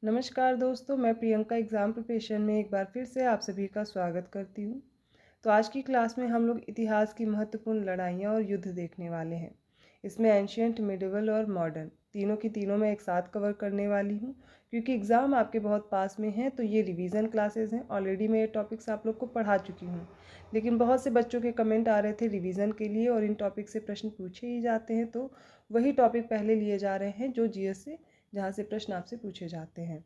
नमस्कार दोस्तों, मैं प्रियंका एग्ज़ाम प्रिपरेशन में एक बार फिर से आप सभी का स्वागत करती हूँ। तो आज की क्लास में हम लोग इतिहास की महत्वपूर्ण लड़ाइयाँ और युद्ध देखने वाले हैं। इसमें एंशिएंट, मिडिवल और मॉडर्न तीनों की तीनों मैं एक साथ कवर करने वाली हूँ। क्योंकि एग्ज़ाम आपके बहुत पास में है तो ये रिवीजन क्लासेस हैं। ऑलरेडी मैं ये टॉपिक्स आप लोग को पढ़ा चुकी हूँ, लेकिन बहुत से बच्चों के कमेंट आ रहे थे रिवीजन के लिए और इन टॉपिक से प्रश्न पूछे ही जाते हैं, तो वही टॉपिक पहले लिए जा रहे हैं जो जीएस से, जहाँ से प्रश्न आपसे पूछे जाते हैं।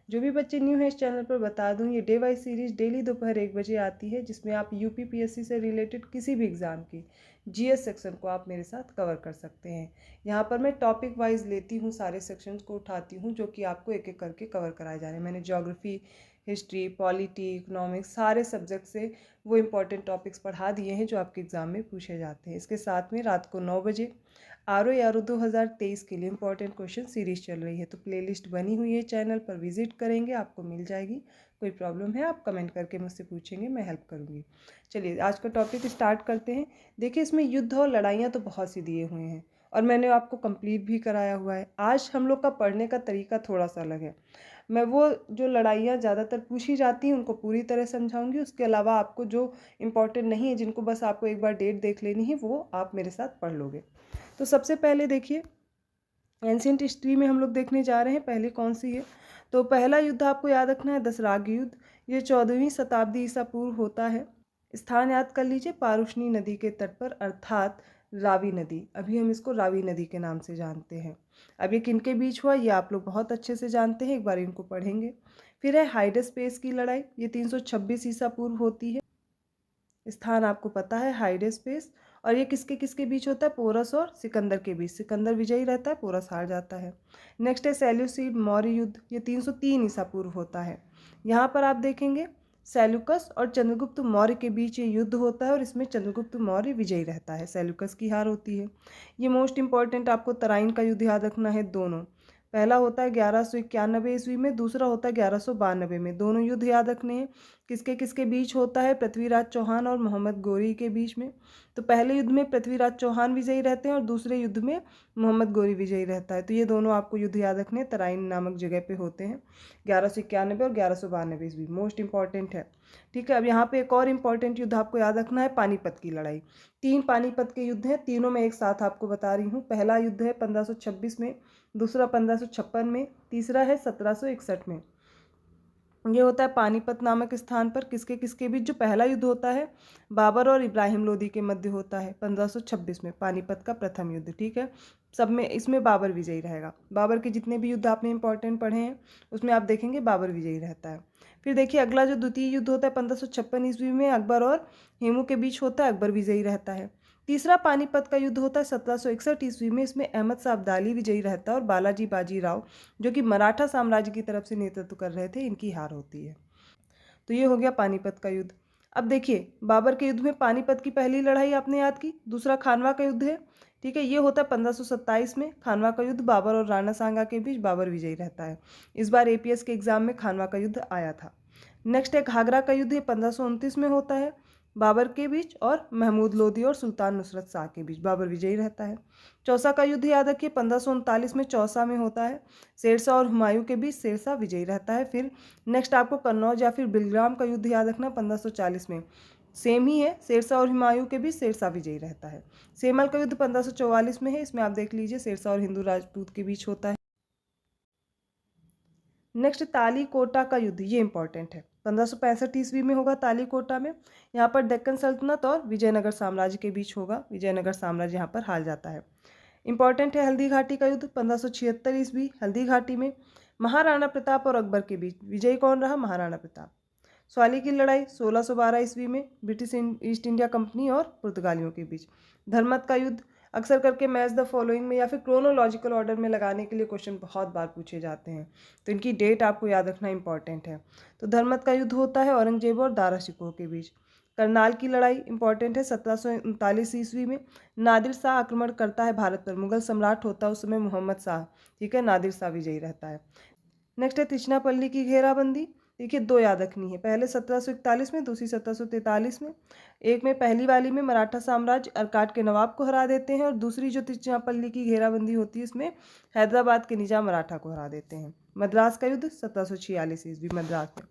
जो भी बच्चे न्यू हैं इस चैनल पर बता दूं, ये डे वाइज सीरीज़ डेली दोपहर 1 बजे आती है, जिसमें आप यूपीपीएससी से रिलेटेड किसी भी एग्ज़ाम की जीएस सेक्शन को आप मेरे साथ कवर कर सकते हैं। यहाँ पर मैं टॉपिक वाइज लेती हूँ, सारे सेक्शंस को उठाती हूँ जो कि आपको एक एक करके कवर कराए जा रहे हैं। मैंने ज्योग्राफी, हिस्ट्री, पॉलिटी, इकोनॉमिक्स सारे सब्जेक्ट से वो इंपॉर्टेंट टॉपिक्स पढ़ा दिए हैं जो आपके एग्ज़ाम में पूछे जाते हैं। इसके साथ में रात को 9 बजे आर 2023 के लिए इंपॉर्टेंट क्वेश्चन सीरीज चल रही है, तो प्लेलिस्ट बनी हुई है, चैनल पर विजिट करेंगे आपको मिल जाएगी। कोई प्रॉब्लम है आप कमेंट करके मुझसे पूछेंगे, मैं हेल्प करूँगी। चलिए आज का टॉपिक स्टार्ट करते हैं। देखिए इसमें युद्ध और लड़ाइयाँ तो बहुत सी दिए हुए हैं और मैंने आपको कंप्लीट भी कराया हुआ है। आज हम लोग का पढ़ने का तरीका थोड़ा सा अलग है। मैं वो जो लड़ाइयाँ ज़्यादातर पूछी जाती हैं उनको पूरी तरह समझाऊंगी, उसके अलावा आपको जो इम्पोर्टेंट नहीं है, जिनको बस आपको एक बार डेट देख लेनी है, वो आप मेरे साथ पढ़ लोगे। तो सबसे पहले देखिए एंशिएंट हिस्ट्री में हम लोग देखने जा रहे हैं पहले कौन सी है। तो पहला युद्ध आपको याद रखना है दसराग युद्ध। ये 14वीं शताब्दी ईसा पूर्व होता है। स्थान याद कर लीजिए, पारुष्णी नदी के तट पर, अर्थात रावी नदी। अभी हम इसको रावी नदी के नाम से जानते हैं। अब ये किनके बीच हुआ ये आप लोग बहुत अच्छे से जानते हैं, एक बार इनको पढ़ेंगे। फिर है हाइडेस्पेस की लड़ाई, ये 326 ईसा पूर्व होती है। स्थान आपको पता है हाइडेस्पेस, और ये किसके किसके बीच होता है, पोरस और सिकंदर के बीच। सिकंदर विजयी रहता है, पोरस हार जाता है। नेक्स्ट है सेल्यूसिड मौर्य युद्ध, ये 303 ईसा पूर्व होता है। यहाँ पर आप देखेंगे सेल्यूकस और चंद्रगुप्त मौर्य के बीच ये युद्ध होता है और इसमें चंद्रगुप्त मौर्य विजयी रहता है, सेल्यूकस की हार होती है। ये मोस्ट इंपॉर्टेंट आपको तराइन का युद्ध याद रखना है। दोनों, पहला होता है 1191 ईस्वी में, दूसरा होता है 1192 में। दोनों युद्ध याद रखने हैं। किसके किसके बीच होता है, पृथ्वीराज चौहान और मोहम्मद गोरी के बीच में। तो पहले युद्ध में पृथ्वीराज चौहान विजयी रहते हैं और दूसरे युद्ध में मोहम्मद गोरी विजयी रहता है। तो ये दोनों आपको युद्ध याद रखने हैं, तराइन नामक जगह पे होते हैं। 1191 और 1192 ईस्वी मोस्ट इंपॉर्टेंट है। ठीक है, अब यहाँ पे एक और इम्पॉर्टेंट युद्ध आपको याद रखना है, पानीपत की लड़ाई। 3 पानीपत के युद्ध हैं, तीनों में एक साथ आपको बता रही हूँ। पहला युद्ध है 1526 में, दूसरा 1556 में, तीसरा है 1761 में। ये होता है पानीपत नामक स्थान पर। किसके किसके बीच, जो पहला युद्ध होता है बाबर और इब्राहिम लोदी के मध्य होता है 1526 में, पानीपत का प्रथम युद्ध। ठीक है, सब में इसमें बाबर विजयी रहेगा। बाबर के जितने भी युद्ध आपने इंपॉर्टेंट पढ़े हैं उसमें आप देखेंगे बाबर विजयी रहता है। फिर देखिए अगला जो द्वितीय युद्ध होता है 1556 ईस्वी में, अकबर और हेमू के बीच होता है, अकबर विजयी रहता है। तीसरा पानीपत का युद्ध होता है 1761 ईस्वी में, इसमें अहमद शाह अब्दाली विजयी रहता है और बालाजी बाजीराव जो कि मराठा साम्राज्य की तरफ से नेतृत्व कर रहे थे, इनकी हार होती है। तो ये हो गया पानीपत का युद्ध। अब देखिए बाबर के युद्ध में पानीपत की पहली लड़ाई आपने याद की, दूसरा खानवा का युद्ध है। ठीक है, ये होता है 1527 में, खानवा का युद्ध बाबर और राणा सांगा के बीच, बाबर विजयी रहता है। इस बार एपीएस के एग्जाम में खानवा का युद्ध आया था। नेक्स्ट है घाघरा का युद्ध, ये 1529 में होता है, बाबर के बीच और महमूद लोदी और सुल्तान नुसरत शाह के बीच, बाबर विजयी रहता है। चौसा का युद्ध याद रखिए 1539 में चौसा में होता है, शेरशाह और हुमायूं के बीच, शेरशाह विजयी रहता है। फिर नेक्स्ट आपको कन्नौज या फिर बिलग्राम का युद्ध याद रखना 1540 में, सेम ही है, शेरशाह और हुमायूं के बीच शेरशाह विजयी रहता है। सेमल का युद्ध 1544 में है, इसमें आप देख लीजिए शेरशाह और हिंदू राजपूत के बीच होता है। नेक्स्ट तालीकोटा का युद्ध, ये इंपॉर्टेंट है, 1565 ईस्वी में होगा तालीकोटा में। यहाँ पर दक्कन सल्तनत और विजयनगर साम्राज्य के बीच होगा, विजयनगर साम्राज्य यहाँ पर हार जाता है। इंपॉर्टेंट है हल्दी घाटी का युद्ध 1576 ईस्वी, हल्दी घाटी में महाराणा प्रताप और अकबर के बीच, विजयी कौन रहा, महाराणा प्रताप। स्वाली की लड़ाई 1612 ईस्वी में, ब्रिटिश ईस्ट इंडिया कंपनी और पुर्तगालियों के बीच। धर्मत का युद्ध, अक्सर करके मैच द फॉलोइंग में या फिर क्रोनोलॉजिकल ऑर्डर में लगाने के लिए क्वेश्चन बहुत बार पूछे जाते हैं, तो इनकी डेट आपको याद रखना इंपॉर्टेंट है। तो धर्मत का युद्ध होता है औरंगजेब और दारा शिकोह के बीच। करनाल की लड़ाई इंपॉर्टेंट है 1739 ईस्वी में, नादिर शाह आक्रमण करता है भारत पर, मुगल सम्राट होता है उस समय मोहम्मद शाह। ठीक है, नादिर शाह विजयी रहता है। नेक्स्ट है तिरुचिरापल्ली की घेराबंदी। देखिए दो याद रखनी है, पहले 1741 में, दूसरी 1743 में। एक में पहली वाली में मराठा साम्राज्य अर्काट के नवाब को हरा देते हैं और दूसरी जो तिरुचिरापल्ली की घेराबंदी होती है इसमें हैदराबाद के निजाम मराठा को हरा देते हैं। मद्रास का युद्ध 1746 ईस्वी, मद्रास में।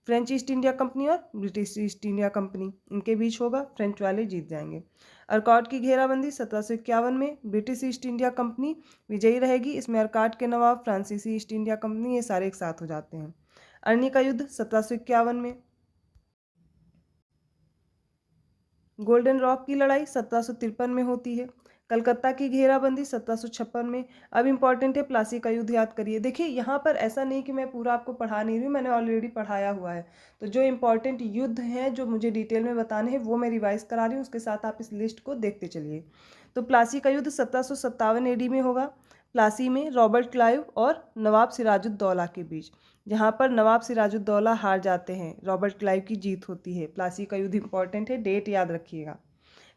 फ्रेंच ईस्ट इंडिया कंपनी और ब्रिटिश ईस्ट इंडिया कंपनी इनके बीच होगा, फ्रेंच वाले जीत जाएंगे। अर्काट की घेराबंदी 1751 में, ब्रिटिश ईस्ट इंडिया कंपनी विजयी रहेगी। इसमें अर्काट के नवाब, फ्रांसीसी ईस्ट इंडिया कंपनी, ये सारे एक साथ हो जाते हैं। अरनी का युद्ध 1751 में। गोल्डन रॉक की लड़ाई 1753 में होती है। कलकत्ता की घेराबंदी 1756 में। अब इंपॉर्टेंट है प्लासी का युद्ध, याद करिए। देखिए यहाँ पर ऐसा नहीं कि मैं पूरा आपको पढ़ा नहीं रही हूँ, मैंने ऑलरेडी पढ़ाया हुआ है। तो जो इंपॉर्टेंट युद्ध हैं जो मुझे डिटेल में बताने हैं वो मैं रिवाइज करा रही हूँ, उसके साथ आप इस लिस्ट को देखते चलिए। तो प्लासी का युद्ध 1757 AD में होगा। प्लासी में रॉबर्ट क्लाइव और नवाब सिराजुद्दौला के बीच, जहाँ पर नवाब सिराजुद्दौला हार जाते हैं, रॉबर्ट क्लाइव की जीत होती है। प्लासी का युद्ध इंपॉर्टेंट है, डेट याद रखिएगा।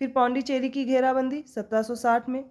फिर पौंडीचेरी की घेराबंदी 1760 में।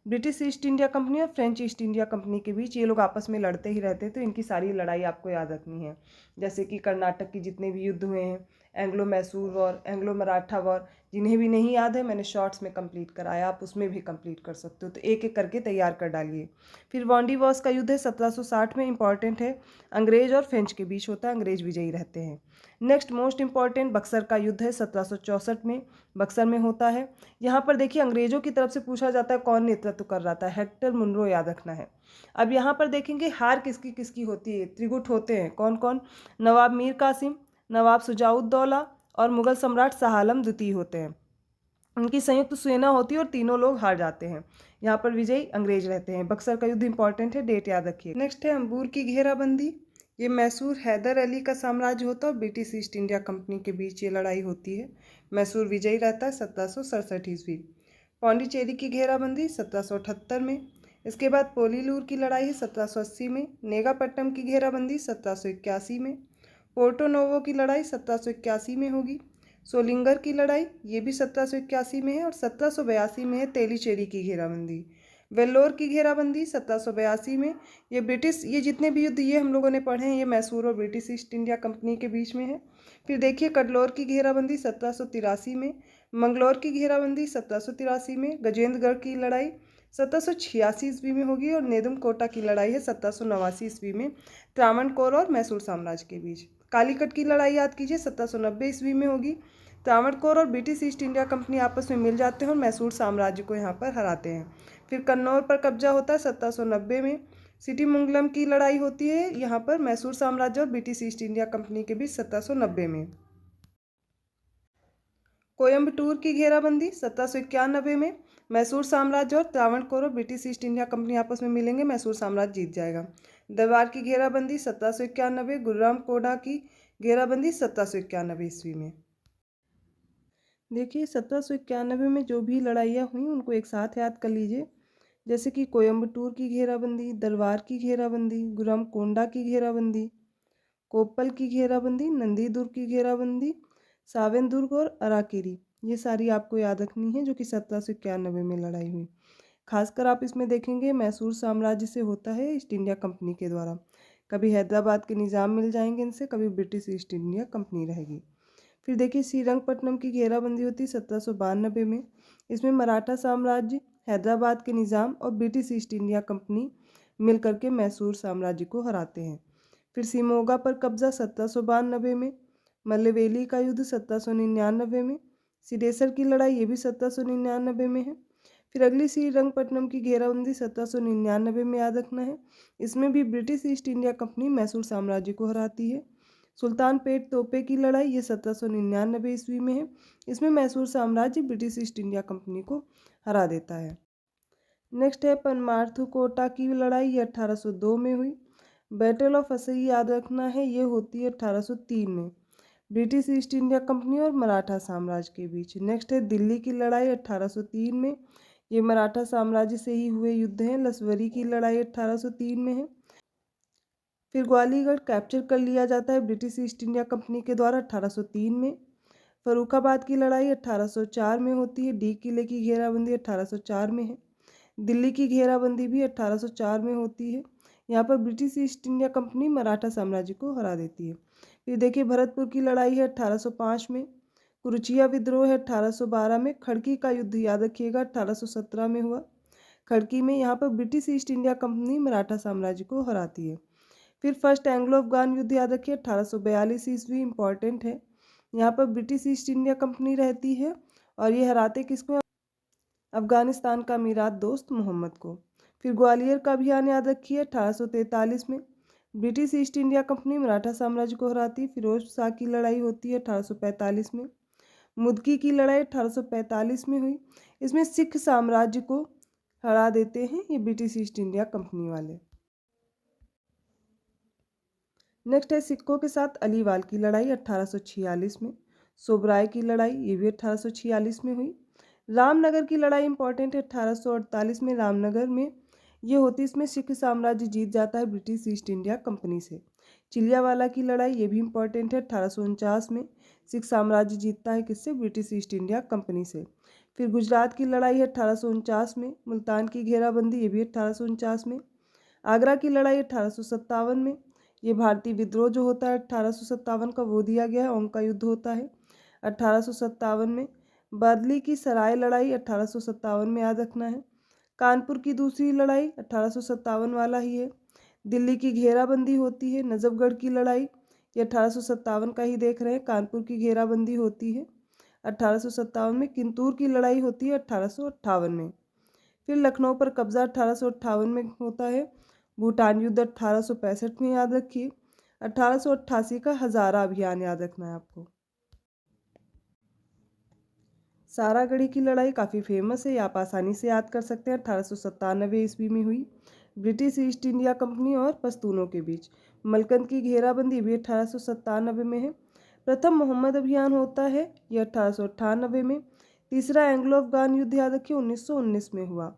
ब्रिटिश ईस्ट इंडिया कंपनी और फ्रेंच ईस्ट इंडिया कंपनी के बीच ये लोग आपस में लड़ते ही रहते, तो इनकी सारी लड़ाई आपको याद रखनी है। जैसे कि कर्नाटक की जितने भी युद्ध हुए हैं, Anglo Mysore war, Anglo Maratha war, जिन्हें भी नहीं याद है मैंने शॉर्ट्स में कंप्लीट कराया, आप उसमें भी कंप्लीट कर सकते हो, तो एक एक करके तैयार कर डालिए। फिर वांडी वॉर्स का युद्ध है 1760 में, इंपॉर्टेंट है, अंग्रेज और फ्रेंच के बीच होता है, अंग्रेज विजयी रहते हैं। नेक्स्ट मोस्ट इंपॉर्टेंट बक्सर का युद्ध है 1764 में, बक्सर में होता है। यहाँ पर देखिए अंग्रेजों की तरफ से पूछा जाता है कौन नेतृत्व कर रहा था, हेक्टर मुनरो, याद रखना है। अब यहाँ पर देखेंगे हार किसकी किसकी होती है, त्रिगुट होते हैं, कौन कौन, नवाब मीर कासिम, नवाब सुजाउद्दौला और मुगल सम्राट शाह आलम द्वितीय होते हैं। उनकी संयुक्त सेना होती है और तीनों लोग हार जाते हैं। यहाँ पर विजयी अंग्रेज रहते हैं। बक्सर का युद्ध इंपॉर्टेंट है, डेट याद रखिए। नेक्स्ट है अंबूर की घेराबंदी। ये मैसूर हैदर अली का साम्राज्य होता है और ब्रिटिश ईस्ट इंडिया कंपनी के बीच ये लड़ाई होती है। मैसूर विजयी रहता है 1767 ईस्वी। पौंडीचेरी की घेराबंदी 1778 में। इसके बाद पोलीलूर की लड़ाई है 1780 में। नेगापट्टनम की घेराबंदी 1781 में। पोर्टो नोवो की लड़ाई 1781 में होगी। सोलिंगर की लड़ाई ये भी 1781 में है और 1782 में है तेलीचेरी की घेराबंदी। वेल्लोर की घेराबंदी 1782 में। ये ब्रिटिश, ये जितने भी युद्ध ये हम लोगों ने पढ़े हैं ये मैसूर और ब्रिटिश ईस्ट इंडिया कंपनी के बीच में है। फिर देखिए कटलोर की घेराबंदी 1783 में। मंगलौर की घेराबंदी 1783 में। गजेंद्रगढ़ की लड़ाई 1786 ईस्वी में होगी और नेदुमकोटा की लड़ाई है 1789 ईस्वी में, त्रावणकोर और मैसूर साम्राज्य के बीच। कालीकट की लड़ाई याद कीजिए 1790 ईस्वी में होगी। त्रावणकोर और ब्रिटिश ईस्ट इंडिया कंपनी आपस में मिल जाते हैं और मैसूर साम्राज्य को यहाँ पर हराते हैं। फिर कन्नौर पर कब्जा होता है 1790 में। सिटीमुंगलम की लड़ाई होती है यहाँ पर मैसूर साम्राज्य और ब्रिटिश ईस्ट इंडिया कंपनी के बीच 1790 में। कोयम्बटूर की घेराबंदी 1791 में। मैसूर साम्राज्य और त्रावणकोर और ब्रिटिश ईस्ट इंडिया कंपनी आपस में मिलेंगे, मैसूर साम्राज्य जीत जाएगा। दरबार की घेराबंदी 1791। गुर्राम कोडा की घेराबंदी 1791 ईस्वी में। देखिए 1791 में जो भी लड़ाइयाँ हुई उनको एक साथ याद कर लीजिए, जैसे कि कोयम्बटूर की घेराबंदी, दरबार की घेराबंदी, गुर्राम कोंडा की घेराबंदी, कोप्पल की घेराबंदी, नंदी दुर्ग की घेराबंदी, सावेन दुर्ग और अराकेरी, ये सारी आपको याद रखनी है जो कि 1791 में लड़ाई हुई। खासकर आप इसमें देखेंगे मैसूर साम्राज्य से होता है ईस्ट इंडिया कंपनी के द्वारा। कभी हैदराबाद के निज़ाम मिल जाएंगे इनसे, कभी ब्रिटिश ईस्ट इंडिया कंपनी रहेगी। फिर देखिए श्रीरंगपट्टनम की घेराबंदी होती 1792 में। इसमें मराठा साम्राज्य, हैदराबाद के निज़ाम और ब्रिटिश ईस्ट इंडिया कंपनी मिलकर के मैसूर साम्राज्य को हराते हैं। फिर सिमोगा पर कब्जा 1792 में। मल्लवेली का युद्ध 1799 में। सिडेसर की लड़ाई ये भी 1799 में है। फिर अगली श्रीरंगपट्टनम की घेराबंदी 1799 में, याद रखना है। इसमें भी British east India company Mysore साम्राज्य को हराती है। सुल्तानपेट तोपे की लड़ाई ये 1799 ईस्वी में है। इसमें मैसूर साम्राज्य ब्रिटिश ईस्ट इंडिया कंपनी को हरा देता है। नेक्स्ट है पनमार्थुकोटा की लड़ाई, ये 1802 में हुई। बैटल ऑफ असई याद रखना है, ये होती है 1803 में, ब्रिटिश ईस्ट इंडिया कंपनी और मराठा साम्राज्य के बीच। नेक्स्ट है दिल्ली की लड़ाई 1803 में, ये मराठा साम्राज्य से ही हुए युद्ध हैं। लसवरी की लड़ाई 1803 में है। फिर ग्वालियर कैप्चर कर लिया जाता है ब्रिटिश ईस्ट इंडिया कंपनी के द्वारा 1803 में। फरुखाबाद की लड़ाई 1804 में होती है। डी किले की घेराबंदी 1804 में है। दिल्ली की घेराबंदी भी 1804 में होती है। यहाँ पर British east India company Maratha साम्राज्य को हरा देती है। फिर देखिए भरतपुर की लड़ाई है 1805 में। कुरुचिया विद्रोह है 1812 में। खड़की का युद्ध याद रखिएगा 1817 में हुआ। खड़की में यहाँ पर British east India company Maratha साम्राज्य को हराती है। फिर फर्स्ट एंग्लो अफगान युद्ध याद रखिए 1842 ईस्वी, इंपॉर्टेंट है। यहाँ पर ब्रिटिश ईस्ट इंडिया कंपनी रहती है और ये हराते किसको? अफगानिस्तान का अमीरात दोस्त मोहम्मद को। फिर ग्वालियर का अभियान याद रखिए 1843 में British east India company Maratha साम्राज्य को हराती। फिरोज शाह की लड़ाई होती है 1845 में। मुदकी की लड़ाई 1845 में हुई। इसमें सिख साम्राज्य को हरा देते हैं ये ब्रिटिश ईस्ट इंडिया कंपनी वाले। नेक्स्ट है सिखों के साथ अलीवाल की लड़ाई 1846 में। सोबराय की लड़ाई ये भी 1846 में हुई। रामनगर की लड़ाई इंपॉर्टेंट है 1848 में रामनगर में ये होती। इसमें सिख साम्राज्य जीत जाता है ब्रिटिश ईस्ट इंडिया कंपनी से। चिलियावाला की लड़ाई ये भी इंपॉर्टेंट है 1849 में सिख साम्राज्य जीतता है किससे? ब्रिटिश ईस्ट इंडिया कंपनी से। फिर गुजरात की लड़ाई है 1849 में। मुल्तान की घेराबंदी ये भी 1849 में। आगरा की लड़ाई 1857 में। ये भारतीय विद्रोह जो होता है 1857 का वो दिया गया है। ओंग का युद्ध होता है 1857 में। बदली की सराय लड़ाई 1857 में याद रखना है। कानपुर की दूसरी लड़ाई 1857 वाला ही है। दिल्ली की घेराबंदी होती है। नजफगढ़ की लड़ाई ये 1857 का ही देख रहे हैं। कानपुर की घेराबंदी होती है 1857 में। किंतूर की लड़ाई होती है 1858 में। फिर लखनऊ पर कब्जा 1858 में होता है। भूटान युद्ध 1865 में याद रखिए। 1888 का हजारा अभियान याद रखना है आपको। सारागढ़ी की लड़ाई काफ़ी फेमस है, आप आसानी से याद कर सकते हैं। 1897 ईस्वी में हुई ब्रिटिश ईस्ट इंडिया कंपनी और पश्तूनों के बीच। मलकंद की घेराबंदी भी 1897 में है। प्रथम मोहम्मद अभियान होता है ये 1898 में। तीसरा एंग्लो अफगान युद्ध याद रखिए 1919 में हुआ।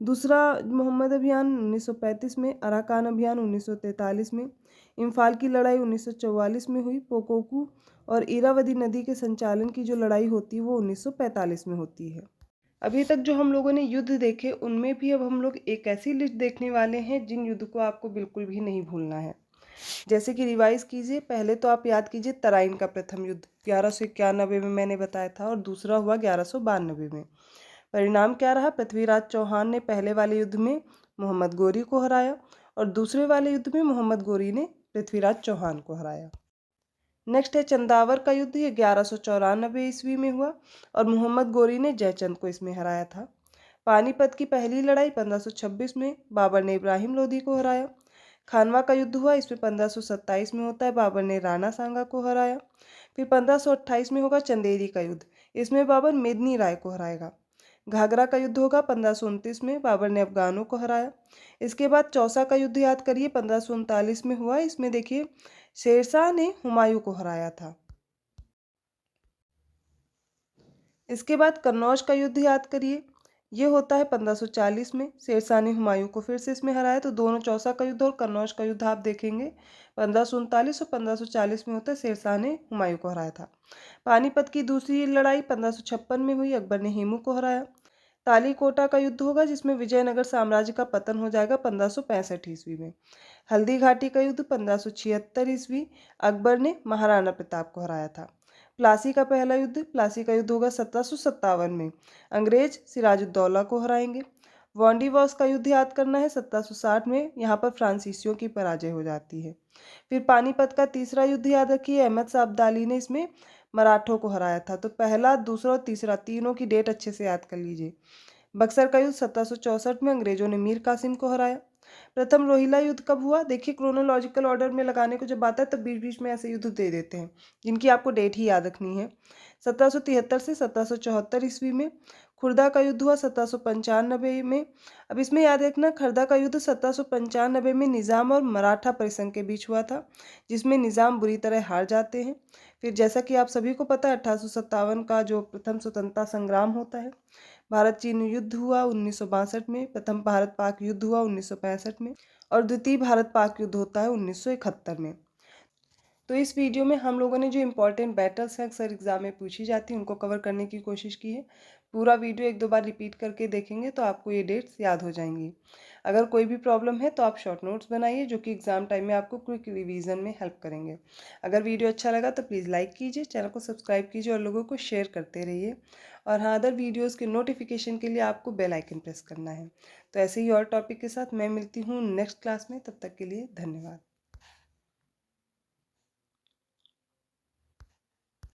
दूसरा मोहम्मद अभियान 1935 में। अराकान अभियान 1943 में। इम्फाल की लड़ाई 1944 में हुई। पोकोकू और इरावदी नदी के संचालन की जो लड़ाई होती है वो 1945 में होती है। अभी तक जो हम लोगों ने युद्ध देखे उनमें भी अब हम लोग एक ऐसी लिस्ट देखने वाले हैं जिन युद्ध को आपको बिल्कुल भी नहीं भूलना है। जैसे कि रिवाइज कीजिए, पहले तो आप याद कीजिए तराइन का प्रथम युद्ध 1191 में मैंने बताया था और दूसरा हुआ 1192 में। परिणाम क्या रहा? पृथ्वीराज चौहान ने पहले वाले युद्ध में मोहम्मद गोरी को हराया और दूसरे वाले युद्ध में मोहम्मद गोरी ने पृथ्वीराज चौहान को हराया। नेक्स्ट है चंदावर का युद्ध, ये 1194 ईस्वी में हुआ और मोहम्मद गोरी ने जयचंद को इसमें हराया था। पानीपत की पहली लड़ाई 1526 में बाबर ने इब्राहिम लोदी को हराया। खानवा का युद्ध हुआ, इसमें 1527 में होता है, बाबर ने राणा सांगा को हराया। फिर 1528 में होगा चंदेरी का युद्ध, इसमें बाबर मेदिनी राय को हराएगा। घाघरा का युद्ध होगा 1529 में, बाबर ने अफगानों को हराया। इसके बाद चौसा का युद्ध याद करिए 1539 में हुआ, इसमें देखिए शेरशाह ने हुमायूं को हराया था। इसके बाद कन्नौज का युद्ध याद करिए, ये होता है 1540 में, शेरशाह ने हुमायूं को फिर से इसमें हराया। तो दोनों चौसा का युद्ध और कन्नौज का युद्ध आप देखेंगे 1539 और 1540 में होता है, शेरशाह ने हुमायूं को हराया था। पानीपत की दूसरी लड़ाई 1556 में हुई, अकबर ने हेमू को हराया। तालीकोटा का युद्ध होगा जिसमें विजयनगर साम्राज्य का पतन हो जाएगा 1565 ईस्वी में। हल्दी घाटी का युद्ध 1576 ईस्वी, अकबर ने महाराणा प्रताप को हराया था। प्लासी का पहला युद्ध, प्लासी का युद्ध होगा 1757 में, अंग्रेज सिराजुद्दौला को हराएंगे। वॉन्डीवॉस का युद्ध याद करना है 1760 में, यहाँ पर फ्रांसीसियों की पराजय हो जाती है। फिर पानीपत का तीसरा युद्ध याद रखिए, अहमद शाह अब्दाली ने इसमें मराठों को हराया था। तो पहला, दूसरा और तीसरा तीनों की डेट अच्छे से याद कर लीजिए। बक्सर का युद्ध 1764 में, अंग्रेजों ने मीर कासिम को हराया। प्रथम रोहिला युद्ध कब हुआ? देखिए क्रोनोलॉजिकल ऑर्डर में लगाने को जब आता है तो बीच बीच में ऐसे युद्ध दे देते हैं जिनकी आपको डेट ही याद रखनी है। 1773 से 1774 ईस्वी में। खुर्दा का युद्ध हुआ 1795 में। अब इसमें याद रखना, खुर्दा का युद्ध 1795 में निज़ाम और मराठा परिसंघ के बीच हुआ था, जिसमें निज़ाम बुरी तरह हार जाते हैं। फिर जैसा कि आप सभी को पता है 1857 का जो प्रथम स्वतंत्रता संग्राम होता है। भारत चीन युद्ध हुआ 1962 में, प्रथम भारत पाक युद्ध हुआ 1965 में और द्वितीय भारत पाक युद्ध होता है 1971 में। तो इस वीडियो में हम लोगों ने जो इम्पोर्टेंट बैटल्स हैं अक्सर एग्जाम में पूछी जाती हैं उनको कवर करने की कोशिश की है। पूरा वीडियो एक दो बार रिपीट करके देखेंगे तो आपको ये डेट्स याद हो जाएंगी। अगर कोई भी प्रॉब्लम है तो आप शॉर्ट नोट्स बनाइए जो कि एग्जाम टाइम में आपको क्विक रिवीजन में हेल्प करेंगे। अगर वीडियो अच्छा लगा तो प्लीज़ लाइक कीजिए, चैनल को सब्सक्राइब कीजिए और लोगों को शेयर करते रहिए। और हाँ, अदर वीडियोज़ के नोटिफिकेशन के लिए आपको बेल आइकन प्रेस करना है। तो ऐसे ही और टॉपिक के साथ मैं मिलती हूँ नेक्स्ट क्लास में, तब तक के लिए धन्यवाद।